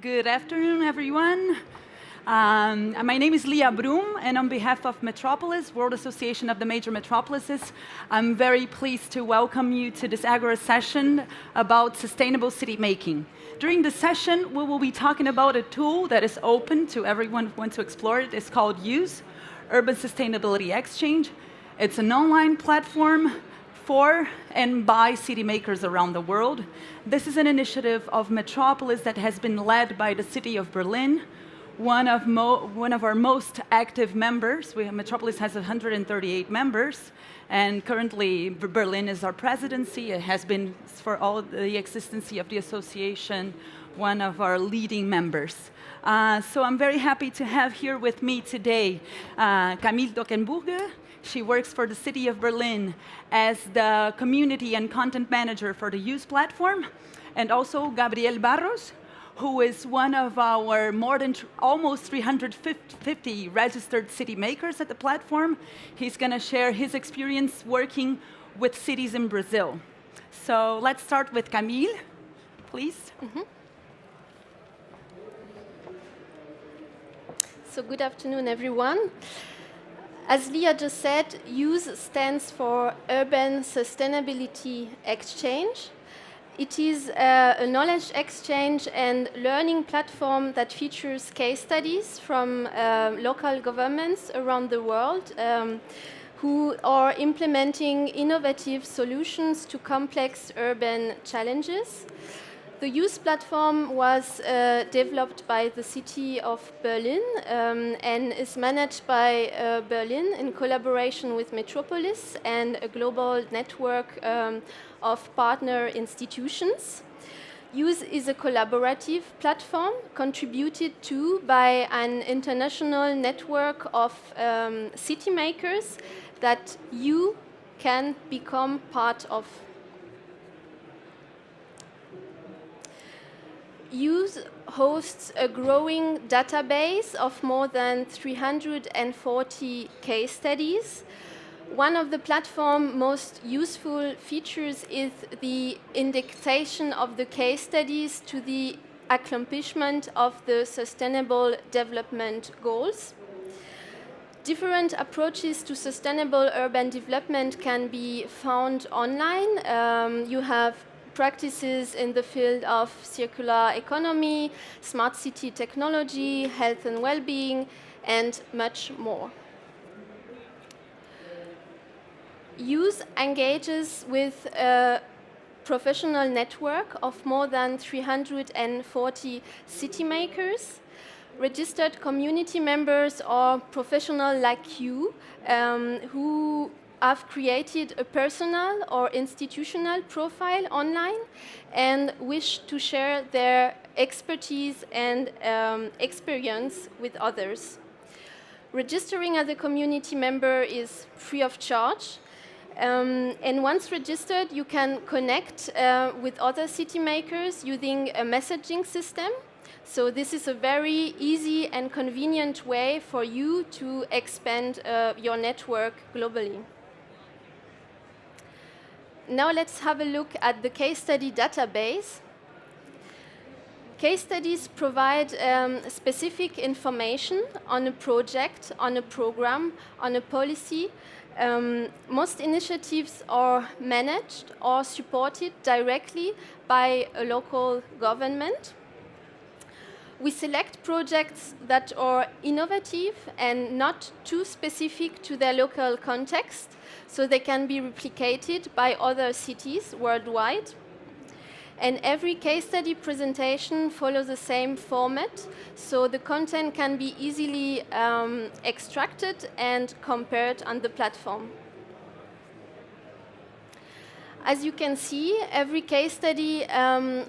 Good afternoon, everyone. My name is Lia Broom, and on behalf of Metropolis, World Association of the Major Metropolises, I'm very pleased to welcome you to this Agora session about sustainable city making. During the session, we will be talking about a tool that is open to everyone who wants to explore it. It's called USE, Urban Sustainability Exchange. It's an online platform for and by city makers around the world. This is an initiative of Metropolis that has been led by the city of Berlin, one of our most active members. Metropolis has 138 members, and currently Berlin is our presidency. It has been, for all the existence of the association, one of our leading members. So I'm very happy to have here with me today Camille Dockenburger. She works for the city of Berlin as the community and content manager for the USE platform, and also Gabriel Barros, who is one of our more than almost 350 registered city makers at the platform. He's going to share his experience working with cities in Brazil. So let's start with Camille, please. Mm-hmm. So good afternoon, everyone. As Lia just said, USE stands for Urban Sustainability Exchange. It is a knowledge exchange and learning platform that features case studies from local governments around the world who are implementing innovative solutions to complex urban challenges. The USE platform was developed by the city of Berlin and is managed by Berlin in collaboration with Metropolis and a global network of partner institutions. USE is a collaborative platform contributed to by an international network of city makers that you can become part of. USE hosts a growing database of more than 340 case studies. One of the platform's most useful features is the indexation of the case studies to the accomplishment of the Sustainable Development Goals. Different approaches to sustainable urban development can be found online. You have practices in the field of circular economy, smart city technology, health and well-being, and much more. USE engages with a professional network of more than 340 city makers. Registered community members are professionals like you who have created a personal or institutional profile online and wish to share their expertise and experience with others. Registering as a community member is free of charge. And once registered, you can connect with other city makers using a messaging system. So this is a very easy and convenient way for you to expand your network globally. Now let's have a look at the case study database. Case studies provide specific information on a project, on a program, on a policy. Most initiatives are managed or supported directly by a local government. We select projects that are innovative and not too specific to their local context, so they can be replicated by other cities worldwide. And every case study presentation follows the same format, so the content can be easily extracted and compared on the platform. As you can see, every case study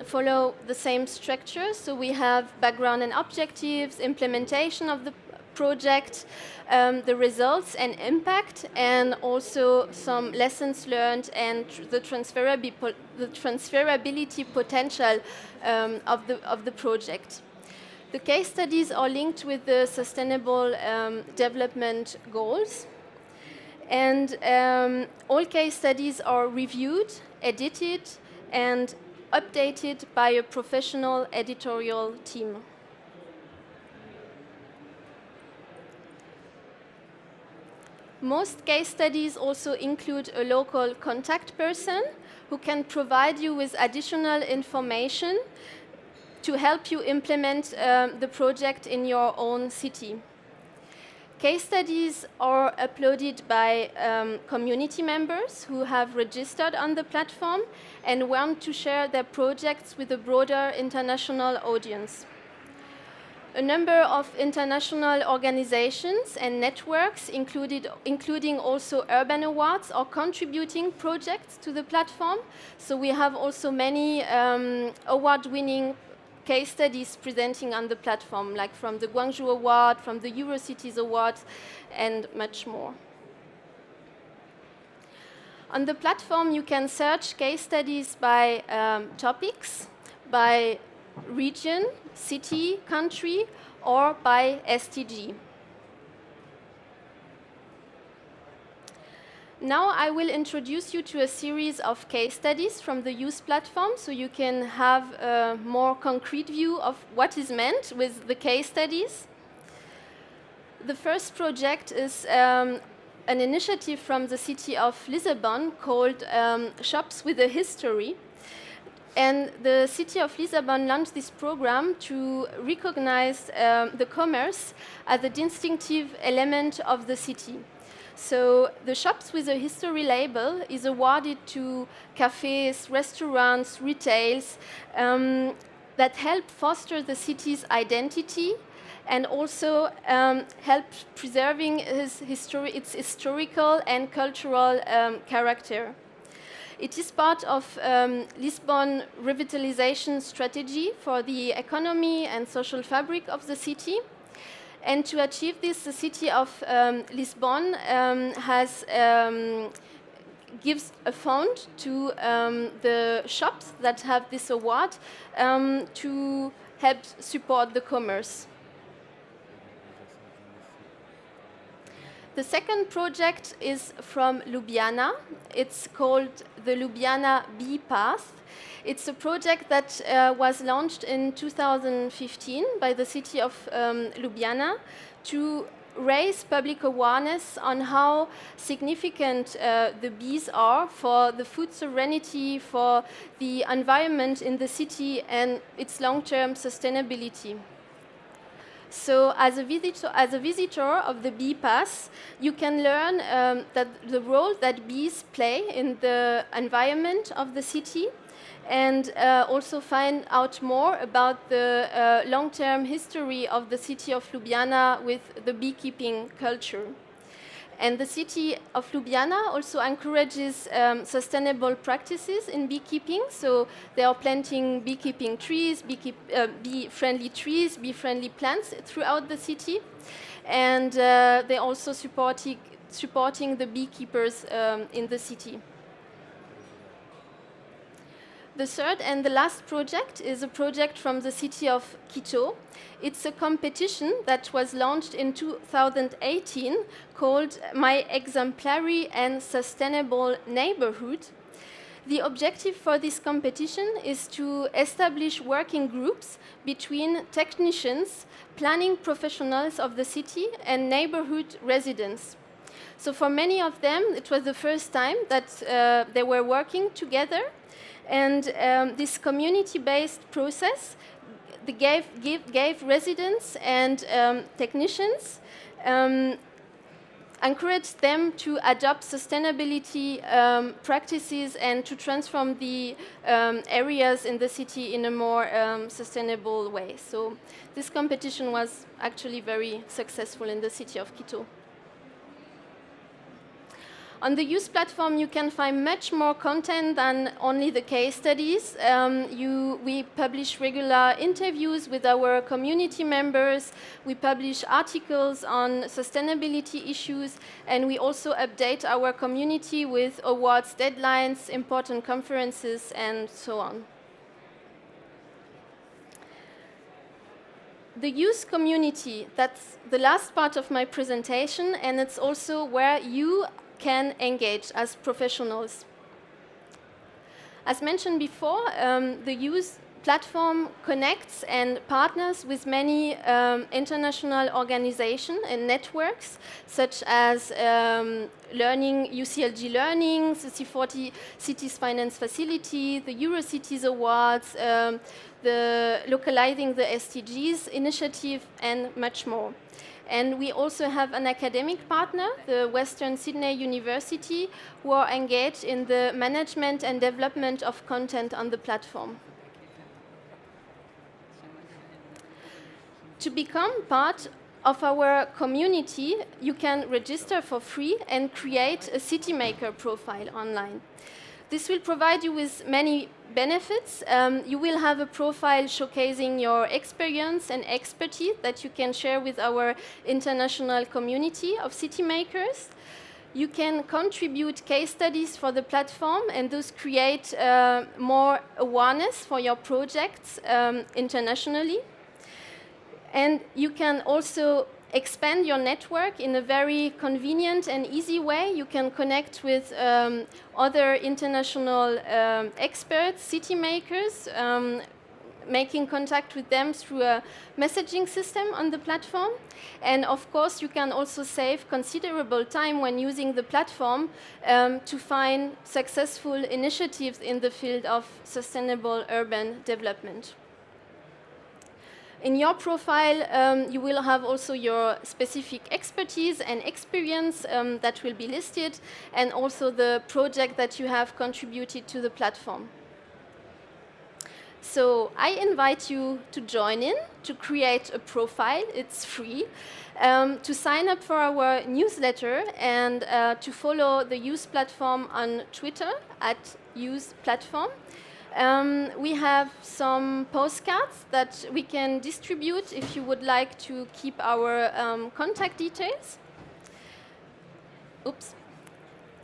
follows the same structure. So we have background and objectives, implementation of the project, the results and impact, and also some lessons learned and the transferability potential of the project. The case studies are linked with the Sustainable Development Goals. And all case studies are reviewed, edited, and updated by a professional editorial team. Most case studies also include a local contact person who can provide you with additional information to help you implement the project in your own city. Case studies are uploaded by community members who have registered on the platform and want to share their projects with a broader international audience. A number of international organizations and networks, including also urban awards, are contributing projects to the platform. So we have also many award-winning case studies presenting on the platform, like from the Guangzhou Award, from the Eurocities Awards, and much more. On the platform, you can search case studies by topics, by region, city, country, or by STG. Now I will introduce you to a series of case studies from the youth platform so you can have a more concrete view of what is meant with the case studies. The first project is an initiative from the city of Lisbon called Shops with a History. And the city of Lisbon launched this program to recognize the commerce as a distinctive element of the city. So the Shops with a History label is awarded to cafes, restaurants, retails that help foster the city's identity and also help preserving its historical and cultural character. It is part of Lisbon revitalization strategy for the economy and social fabric of the city. And to achieve this, the city of Lisbon gives a fund to the shops that have this award to help support the commerce. The second project is from Ljubljana. It's called the Ljubljana Bypass. It's a project that was launched in 2015 by the city of Ljubljana to raise public awareness on how significant the bees are for the food sovereignty, for the environment in the city and its long-term sustainability. So as a visitor of the Bee Pass, you can learn that the role that bees play in the environment of the city and also find out more about the long-term history of the city of Ljubljana with the beekeeping culture. And the city of Ljubljana also encourages sustainable practices in beekeeping. So they are planting beekeeping trees, bee-friendly trees, bee-friendly plants throughout the city. And they're also supporting the beekeepers in the city. The third and the last project is a project from the city of Quito. It's a competition that was launched in 2018 called My Exemplary and Sustainable Neighborhood. The objective for this competition is to establish working groups between technicians, planning professionals of the city, and neighborhood residents. So for many of them, it was the first time that they were working together. And this community-based process gave residents and technicians, encouraged them to adopt sustainability practices and to transform the areas in the city in a more sustainable way. So this competition was actually very successful in the city of Quito. On the youth platform, you can find much more content than only the case studies. We publish regular interviews with our community members. We publish articles on sustainability issues, and we also update our community with awards, deadlines, important conferences, and so on. The youth community, that's the last part of my presentation, and it's also where you can engage as professionals. As mentioned before, the youth platform connects and partners with many international organizations and networks, such as UCLG Learning, the C40 Cities Finance Facility, the Eurocities Awards, the Localizing the SDGs initiative, and much more. And we also have an academic partner, the Western Sydney University, who are engaged in the management and development of content on the platform. To become part of our community, you can register for free and create a CityMaker profile online. This will provide you with many benefits. You will have a profile showcasing your experience and expertise that you can share with our international community of city makers. You can contribute case studies for the platform and thus create more awareness for your projects internationally. And you can also expand your network in a very convenient and easy way. You can connect with other international experts, city makers, making contact with them through a messaging system on the platform. And of course, you can also save considerable time when using the platform to find successful initiatives in the field of sustainable urban development. In your profile, you will have also your specific expertise and experience that will be listed, and also the project that you have contributed to the platform. So I invite you to join in, to create a profile. It's free. To sign up for our newsletter and to follow the Youth Platform on Twitter @YouthPlatform. We have some postcards that we can distribute if you would like to keep our contact details. Oops.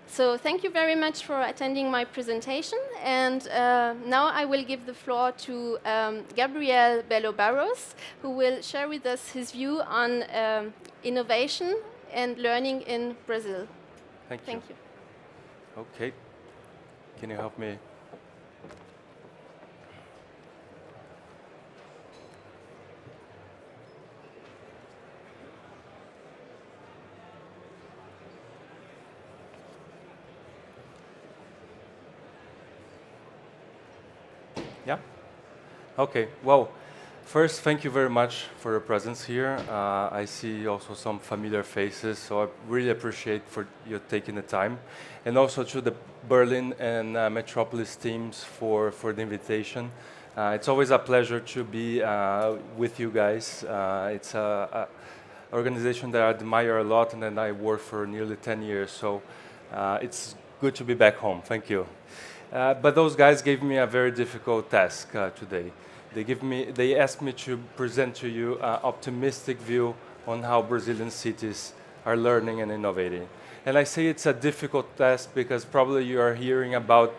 So thank you very much for attending my presentation. And now I will give the floor to Gabriel Bello-Barros, who will share with us his view on innovation and learning in Brazil. Thank you. Okay. Can you help me? Yeah? Okay, well, first, thank you very much for your presence here. I see also some familiar faces, so I really appreciate for you taking the time. And also to the Berlin and Metropolis teams for the invitation. It's always a pleasure to be with you guys. It's an organization that I admire a lot, and then I worked for nearly 10 years, so it's good to be back home. Thank you. But those guys gave me a very difficult task today. They asked me to present to you an optimistic view on how Brazilian cities are learning and innovating. And I say it's a difficult task because probably you are hearing about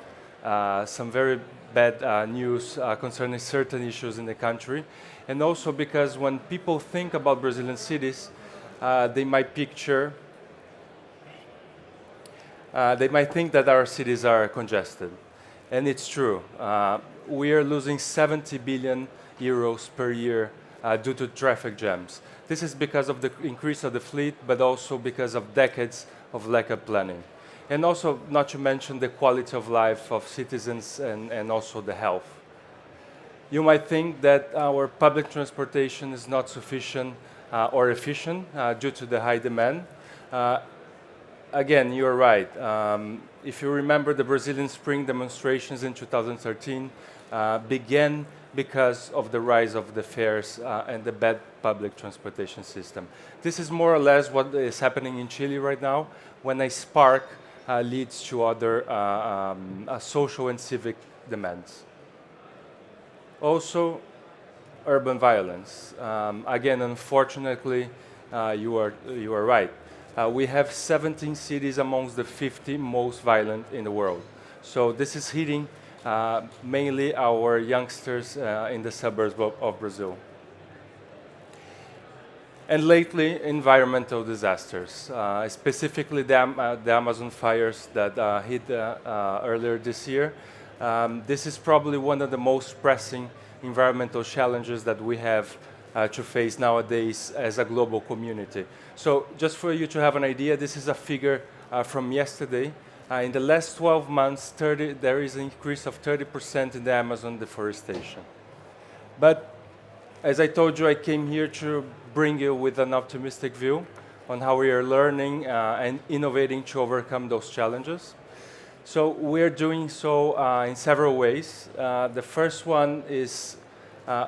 some very bad news concerning certain issues in the country. And also because when people think about Brazilian cities, they might think that our cities are congested. And it's true. We are losing 70 billion euros per year due to traffic jams. This is because of the increase of the fleet, but also because of decades of lack of planning. And also, not to mention the quality of life of citizens and also the health. You might think that our public transportation is not sufficient or efficient due to the high demand. Again, you're right. If you remember, the Brazilian spring demonstrations in 2013 began because of the rise of the fares and the bad public transportation system. This is more or less what is happening in Chile right now, when a spark leads to other social and civic demands. Also, urban violence. Again, unfortunately, you are right. We have 17 cities amongst the 50 most violent in the world. So this is hitting mainly our youngsters in the suburbs of Brazil. And lately, environmental disasters, specifically the Amazon fires that hit earlier this year. This is probably one of the most pressing environmental challenges that we have to face nowadays as a global community. So just for you to have an idea, this is a figure from yesterday. In the last 12 months, there is an increase of 30% in the Amazon deforestation. But as I told you, I came here to bring you with an optimistic view on how we are learning and innovating to overcome those challenges. So we're doing so in several ways. The first one is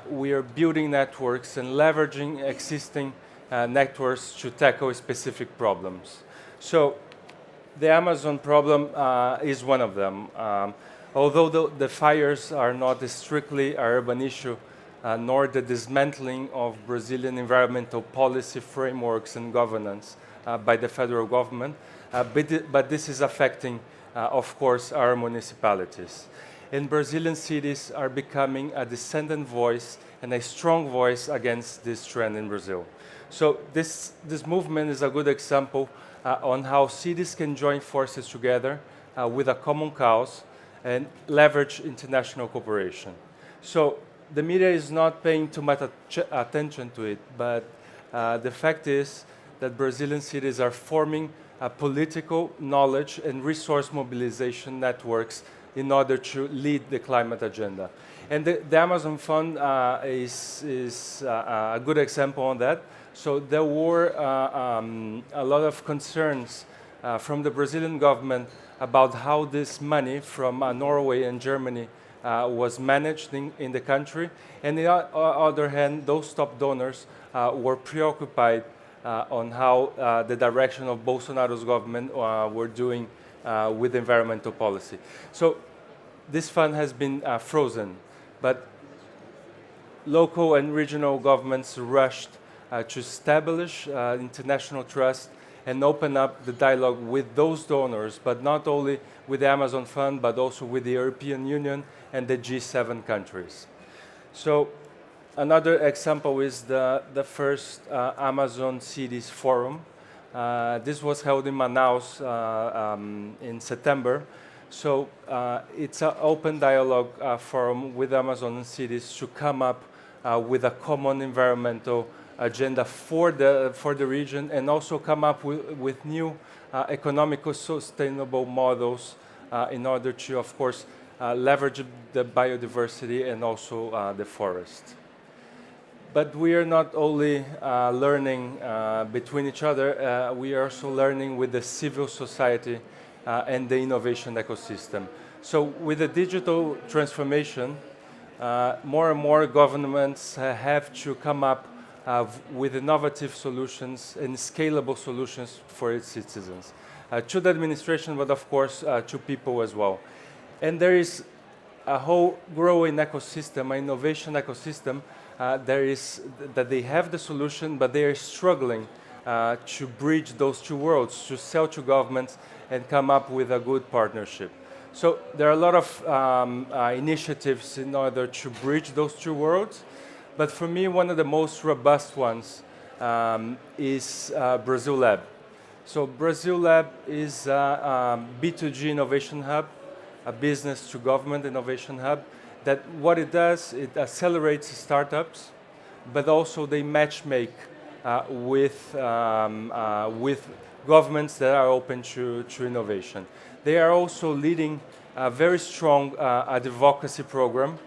we are building networks and leveraging existing networks to tackle specific problems. So the Amazon problem is one of them. Although the fires are not strictly an urban issue, nor the dismantling of Brazilian environmental policy frameworks and governance by the federal government, but this is affecting, of course, our municipalities. And Brazilian cities are becoming a dissenting voice and a strong voice against this trend in Brazil. So this movement is a good example on how cities can join forces together with a common cause and leverage international cooperation. So the media is not paying too much attention to it, but the fact is that Brazilian cities are forming political knowledge and resource mobilization networks in order to lead the climate agenda. And the Amazon Fund is a good example on that. So there were a lot of concerns from the Brazilian government about how this money from Norway and Germany was managed in the country. And on the other hand, those top donors were preoccupied on how the direction of Bolsonaro's government were doing with environmental policy. So this fund has been frozen, but local and regional governments rushed to establish international trust and open up the dialogue with those donors, but not only with the Amazon Fund, but also with the European Union and the G7 countries. So another example is the first Amazon Cities Forum. This was held in Manaus in September. So it's an open dialogue forum with Amazon cities to come up with a common environmental agenda for the region, and also come up with new economical sustainable models in order to, of course, leverage the biodiversity and also the forest. But we are not only learning between each other, we are also learning with the civil society and the innovation ecosystem. So with the digital transformation, more and more governments have to come up with innovative solutions and scalable solutions for its citizens. To the administration, but of course to people as well. And there is a whole growing ecosystem, an innovation ecosystem, that they have the solution, but they are struggling to bridge those two worlds, to sell to governments and come up with a good partnership. So there are a lot of initiatives in order to bridge those two worlds. But for me, one of the most robust ones is Brazil Lab. So Brazil Lab is a B2G innovation hub, a business to government innovation hub, that what it does, it accelerates startups, but also they matchmake with governments that are open to innovation. They are also leading a very strong advocacy program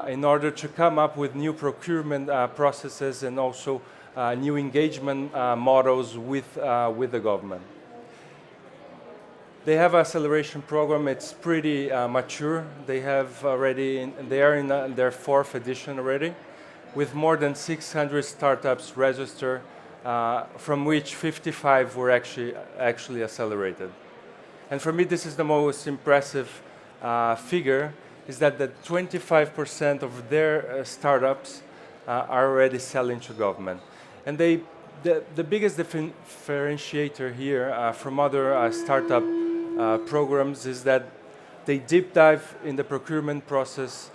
in order to come up with new procurement processes and also new engagement models with the government. They have an acceleration program. It's pretty mature. They are in their 4th edition already, with more than 600 startups registered, from which 55 were actually accelerated. And for me, this is the most impressive figure, is that 25% of their startups are already selling to government. And the biggest differentiator here from other startup programs is that they deep dive in the procurement process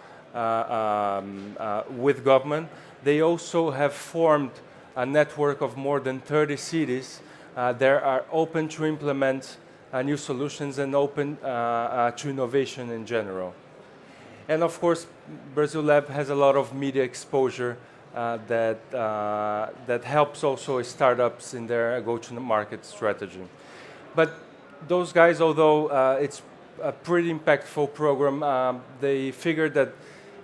with government. They also have formed a network of more than 30 cities that are open to implement new solutions and open to innovation in general. And of course, Brazil Lab has a lot of media exposure that helps also startups in their go-to-market strategy. But those guys, although it's a pretty impactful program, they figured that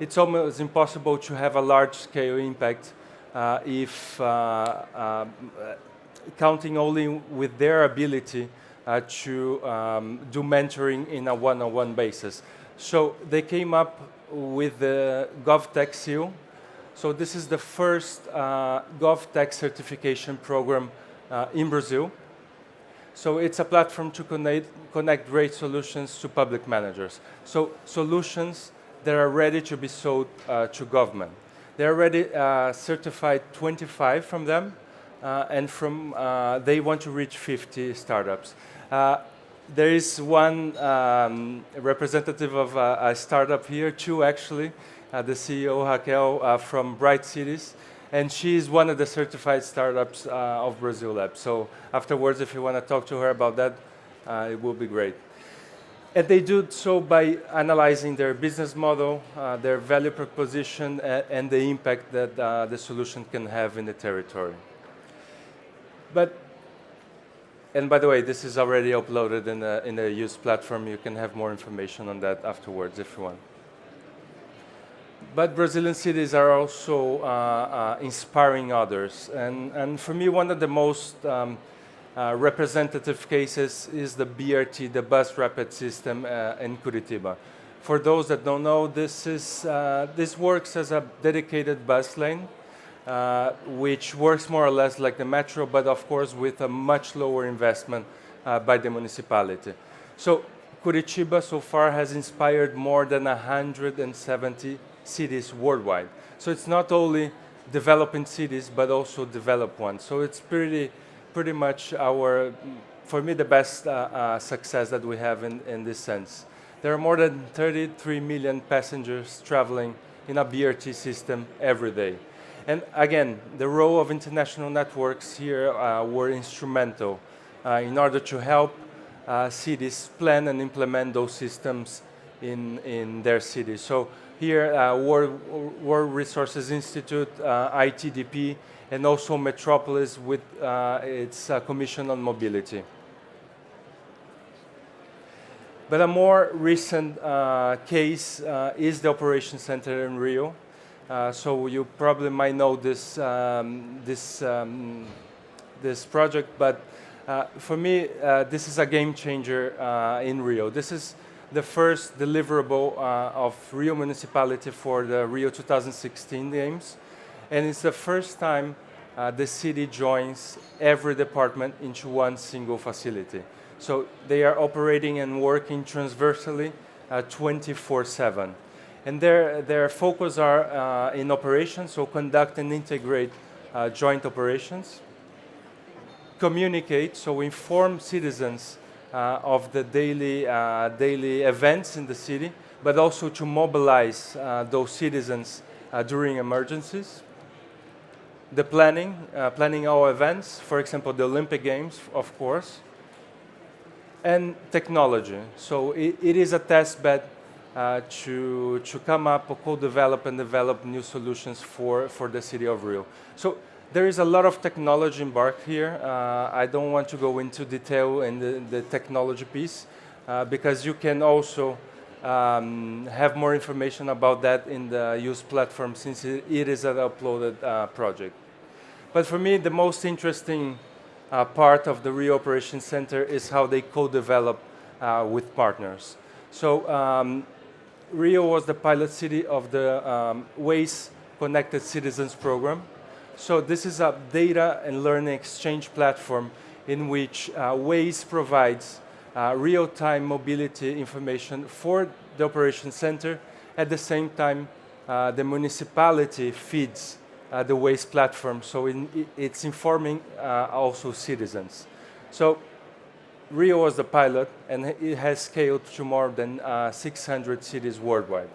it's almost impossible to have a large-scale impact if counting only with their ability to do mentoring in a one-on-one basis. So they came up with the GovTech seal. So this is the first GovTech certification program in Brazil. So it's a platform to connect great solutions to public managers. So solutions that are ready to be sold to government. They are already certified 25 from them, and they want to reach 50 startups. There is one representative of a startup here, two actually, the CEO Raquel from Bright Cities, and she is one of the certified startups of Brazil Lab. So afterwards, if you want to talk to her about that, it will be great. And they do so by analyzing their business model, their value proposition, and the impact that the solution can have in the territory. And by the way, this is already uploaded in the use platform. You can have more information on that afterwards if you want. But Brazilian cities are also inspiring others. And for me, one of the most representative cases is the BRT, the Bus Rapid System in Curitiba. For those that don't know, this works as a dedicated bus lane, which works more or less like the metro, but of course with a much lower investment by the municipality. So Curitiba so far has inspired more than 170 cities worldwide. So it's not only developing cities, but also developed ones. So it's pretty much for me, the best success that we have in this sense. There are more than 33 million passengers traveling in a BRT system every day. And again, the role of international networks here were instrumental in order to help cities plan and implement those systems in their cities. So here, World Resources Institute, ITDP, and also Metropolis with its Commission on Mobility. But a more recent case is the Operations Center in Rio. So you probably might know this project, but for me, this is a game changer in Rio. This is the first deliverable of Rio Municipality for the Rio 2016 Games. And it's the first time the city joins every department into one single facility. So they are operating and working transversally 24/7. And their focus are in operations, so conduct and integrate joint operations, communicate, so inform citizens of the daily events in the city, but also to mobilize those citizens during emergencies. The planning our events, for example, the Olympic Games, of course, and technology. So it is a test bed to come up or co-develop and develop new solutions for the city of Rio. So there is a lot of technology embarked here. I don't want to go into detail in the technology piece because you can also have more information about that in the use platform since it is an uploaded project. But for me, the most interesting part of the Rio Operations Center is how they co-develop with partners. So Rio was the pilot city of the Waze Connected Citizens program. So this is a data and learning exchange platform in which Waze provides real-time mobility information for the Operations Center. At the same time, the municipality feeds the Waze platform, so it's informing also citizens. So Rio was the pilot, and it has scaled to more than 600 cities worldwide.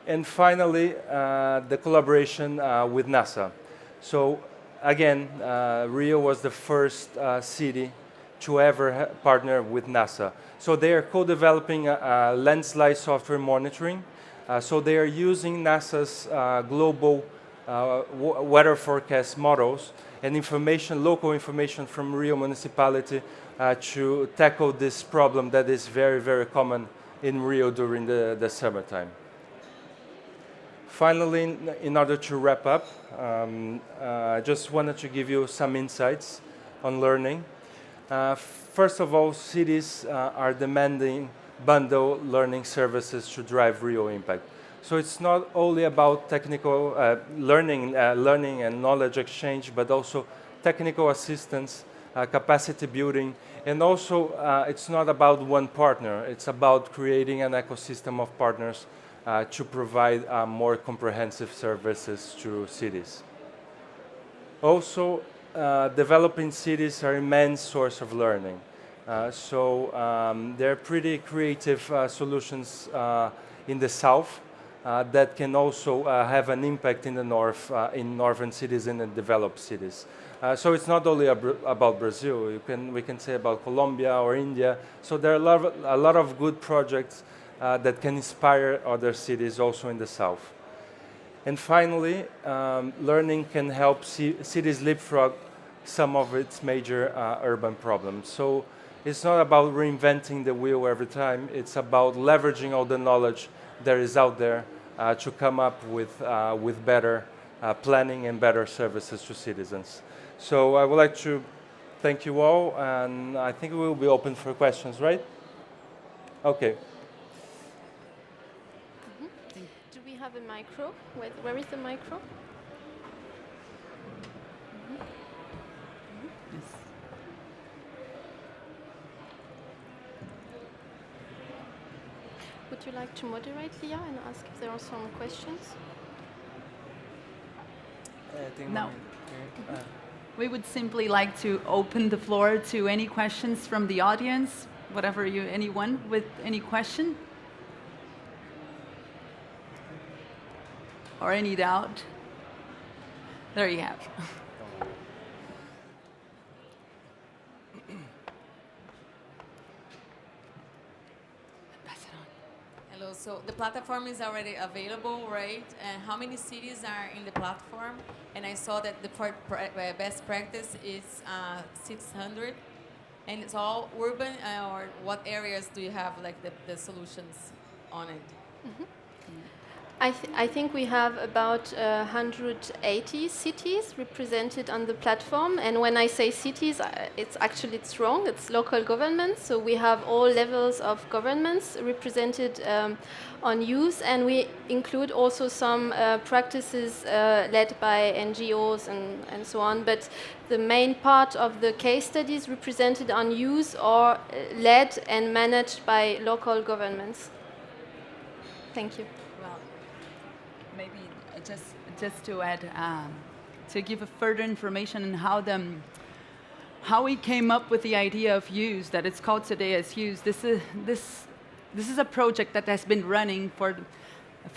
And finally, the collaboration with NASA. So again, Rio was the first city to ever partner with NASA. So they are co-developing landslide software monitoring. So they are using NASA's global weather forecast models and information, local information from Rio municipality to tackle this problem that is very, very common in Rio during the summertime. Finally, in order to wrap up, I just wanted to give you some insights on learning. First of all, cities are demanding bundle learning services to drive real impact. So it's not only about technical learning and knowledge exchange, but also technical assistance, capacity building, and also it's not about one partner. It's about creating an ecosystem of partners to provide more comprehensive services to cities. Also, developing cities are an immense source of learning. There are pretty creative solutions in the south that can also have an impact in the north, in northern cities and in developed cities. So it's not only about Brazil. We can say about Colombia or India. So there are a lot of good projects that can inspire other cities also in the south. And finally, learning can help cities leapfrog some of its major urban problems. So it's not about reinventing the wheel every time. It's about leveraging all the knowledge that is out there to come up with better planning and better services to citizens. So I would like to thank you all, and I think we will be open for questions, right? Okay. Do we have a micro? Where is the micro? Yes. Would you like to moderate, Leah, and ask if there are some questions? No. We would simply like to open the floor to any questions from the audience, anyone with any question or any doubt. There you have. Hello, so the platform is already available, right? And how many cities are in the platform? And I saw that the best practice is 600. And it's all urban, or what areas do you have like the solutions on it? Mm-hmm. I think we have about 180 cities represented on the platform. And when I say cities, it's wrong. It's local governments. So we have all levels of governments represented on use. And we include also some practices led by NGOs and so on. But the main part of the case studies represented on use are led and managed by local governments. Thank you. Maybe just to add, to give a further information on how we came up with the idea of use, that it's called today as use. This is a project that has been running for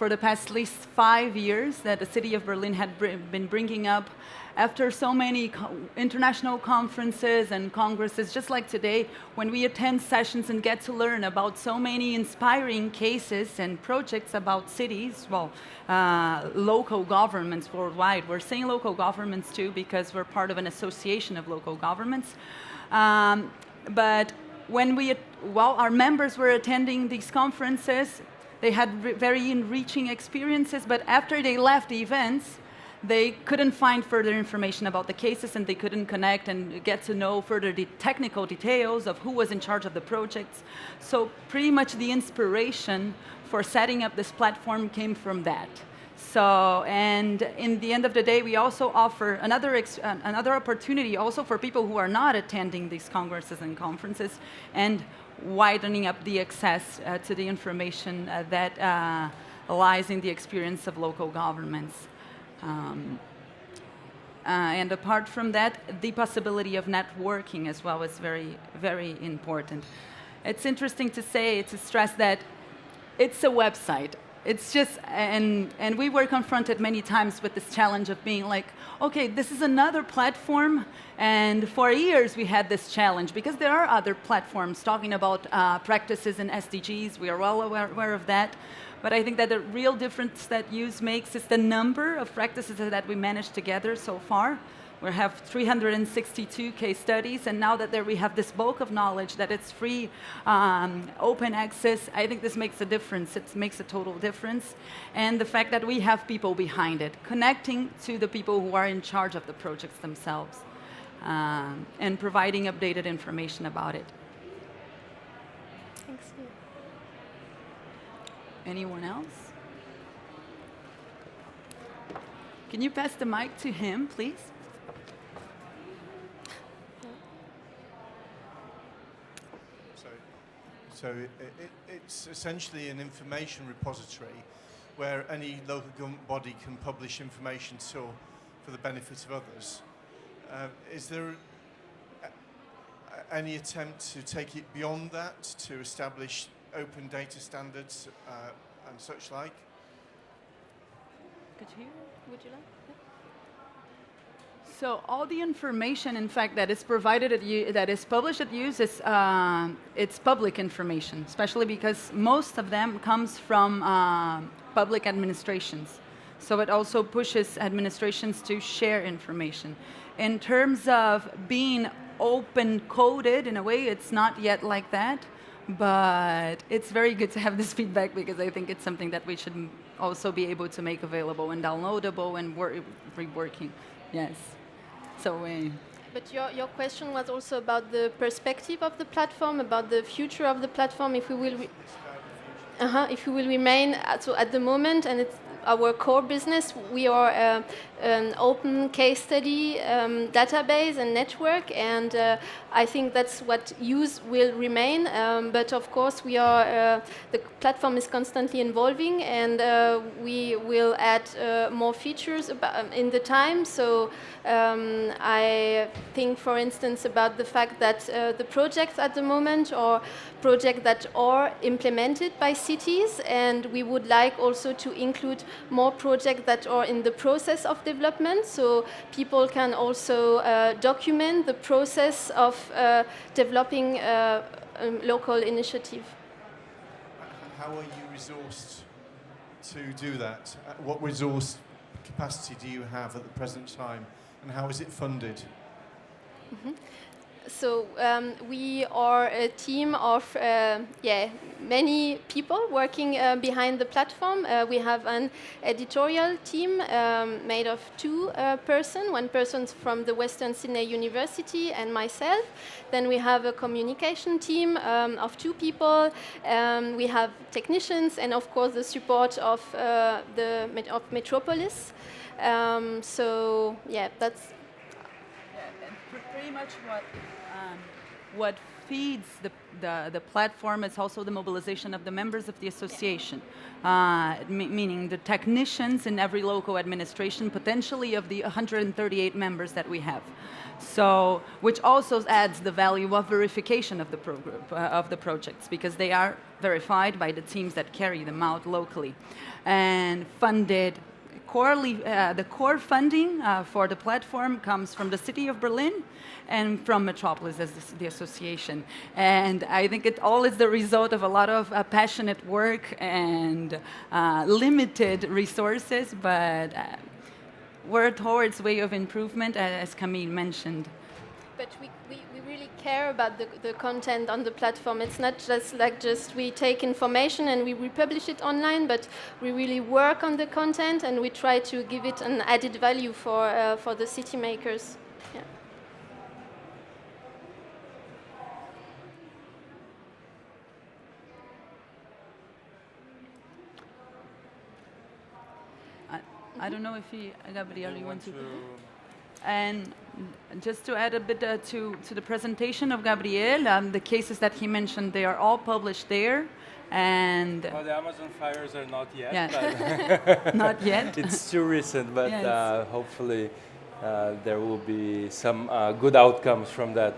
the past at least 5 years, that the city of Berlin had been bringing up after so many international conferences and congresses, just like today, when we attend sessions and get to learn about so many inspiring cases and projects about cities, local governments worldwide. We're saying local governments too because we're part of an association of local governments. But when our members were attending these conferences, they had very enriching experiences, but after they left the events, they couldn't find further information about the cases, and they couldn't connect and get to know further the technical details of who was in charge of the projects. So pretty much the inspiration for setting up this platform came from that. So, and in the end of the day, we also offer another opportunity also for people who are not attending these congresses and conferences, and widening up the access to the information that lies in the experience of local governments. And apart from that, the possibility of networking as well is very, very important. It's interesting to stress that it's a website. it's just, and we were confronted many times with this challenge of being like, okay, this is another platform, and for years we had this challenge because there are other platforms talking about practices and SDGs. We are well aware of that. But I think that the real difference that use makes is the number of practices that we managed to gather so far. We have 362 case studies, and now that there we have this bulk of knowledge that it's free, open access, I think this makes a difference. It makes a total difference. And the fact that we have people behind it, connecting to the people who are in charge of the projects themselves, and providing updated information about it. Thanks. Anyone else? Can you pass the mic to him, please? So it's essentially an information repository where any local government body can publish information for the benefit of others. Is there any attempt to take it beyond that, to establish open data standards and such like? Could you? Would you like? So all the information, in fact, that is provided that is published at use is it's public information, especially because most of them comes from public administrations. So it also pushes administrations to share information. In terms of being open coded, in a way, it's not yet like that, but it's very good to have this feedback because I think it's something that we should also be able to make available and downloadable and reworking. Yes. So. But your question was also about the perspective of the platform, about the future of the platform. If we will, if we will remain. So at the moment, and it's our core business, we are an open case study database and network, and I think that's what use will remain. But of course, we are the platform is constantly evolving, and we will add more features in the time. So I think, for instance, about the fact that the projects at the moment are projects that are implemented by cities, and we would like also to include more projects that are in the process of development, so people can also document the process of developing a local initiative. How are you resourced to do that? What resource capacity do you have at the present time, and how is it funded? Mm-hmm. So we are a team of many people working behind the platform. We have an editorial team made of two persons. One person from the Western Sydney University and myself. Then we have a communication team of two people. We have technicians and of course the support of Metropolis. So yeah, that's pretty much what feeds the platform is also the mobilization of the members of the association, meaning the technicians in every local administration, potentially of the 138 members that we have. So, which also adds the value of verification of the of the projects, because they are verified by the teams that carry them out locally, and funded. The core funding for the platform comes from the city of Berlin and from Metropolis as the association. And I think it all is the result of a lot of passionate work and limited resources, but we're towards way of improvement, as Camille mentioned. But we really care about the content on the platform. It's not just we take information and we republish it online, but we really work on the content and we try to give it an added value for the city makers. Yeah. I don't know if Gabriel, you want to... And just to add a bit to the presentation of Gabriel, the cases that he mentioned, they are all published there. And well, the Amazon fires are not yet. Yeah. But Not yet. It's too recent, but Yes. hopefully there will be some good outcomes from that,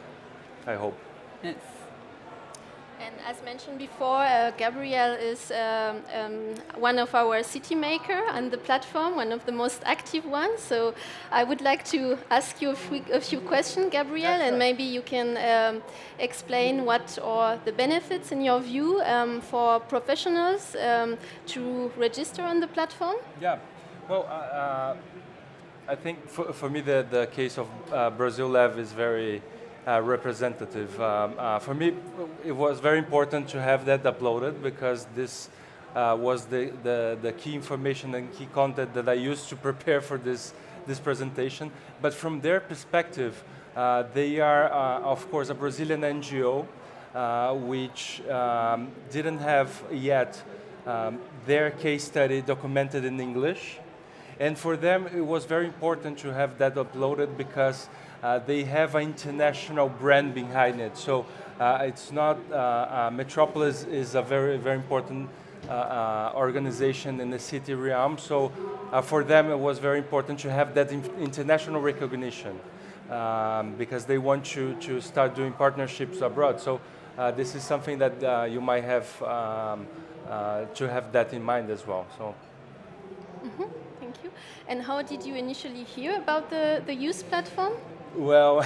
I hope. Yes. And As mentioned before, Gabriel is one of our city maker on the platform, one of the most active ones. So I would like to ask you a few questions, Gabriel, Yeah, sure. and maybe you can explain what are the benefits, in your view, for professionals to register on the platform. Yeah, well, I think for me the case of Brazil Lab is very representative. For me, it was very important to have that uploaded because this was the key information and key content that I used to prepare for this presentation. But from their perspective, they are, of course, a Brazilian NGO which didn't have yet their case study documented in English. And for them, it was very important to have that uploaded because they have an international brand behind it. So it's not, Metropolis is a very, very important organization in the city realm. So for them, it was very important to have that international recognition because they want to start doing partnerships abroad. So this is something that you might have to have that in mind as well. So. Mm-hmm. Thank you. And how did you initially hear about the youth platform? Well,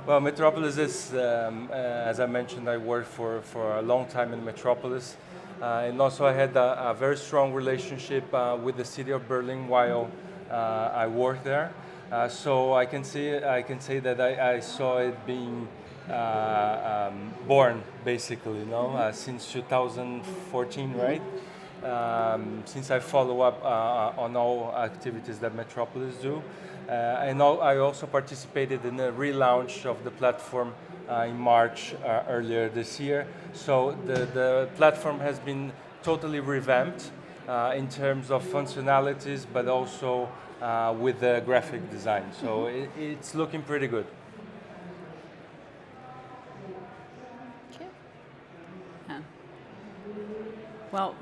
well, Metropolis is, as I mentioned, I worked for a long time in Metropolis. And also I had a very strong relationship with the city of Berlin while I worked there. So I can say that I saw it being born, basically, you know, since 2014, right? Since I follow up on all activities that Metropolis do. And I also participated in the relaunch of the platform in March earlier this year. So the platform has been totally revamped in terms of functionalities, but also with the graphic design. So it's looking pretty good. Okay. Well,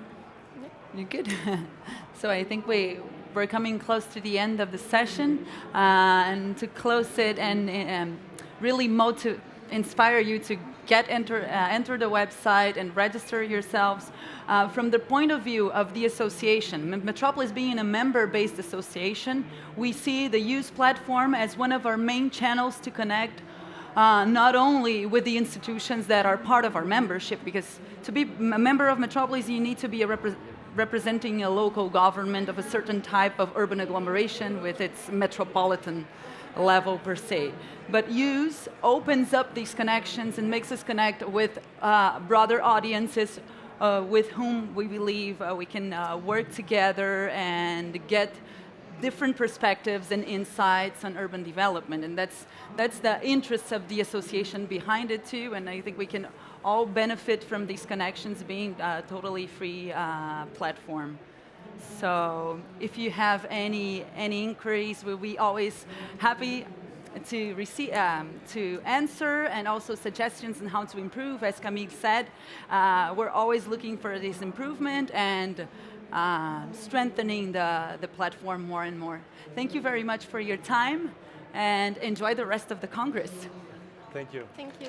you're good. So I think we're coming close to the end of the session, and to close it and really inspire you to enter the website and register yourselves. From the point of view of the association, Metropolis being a member-based association, we see the youth platform as one of our main channels to connect not only with the institutions that are part of our membership, because to be a member of Metropolis, you need to be representing a local government of a certain type of urban agglomeration with its metropolitan level per se. But use opens up these connections and makes us connect with broader audiences with whom we believe we can work together and get different perspectives and insights on urban development. And that's the interest of the association behind it too, and I think we can all benefit from these connections being a totally free platform. So if you have any inquiries, we'll be always happy to receive, to answer, and also suggestions on how to improve. As Camille said, we're always looking for this improvement and strengthening the platform more and more. Thank you very much for your time, and enjoy the rest of the Congress. Thank you. Thank you.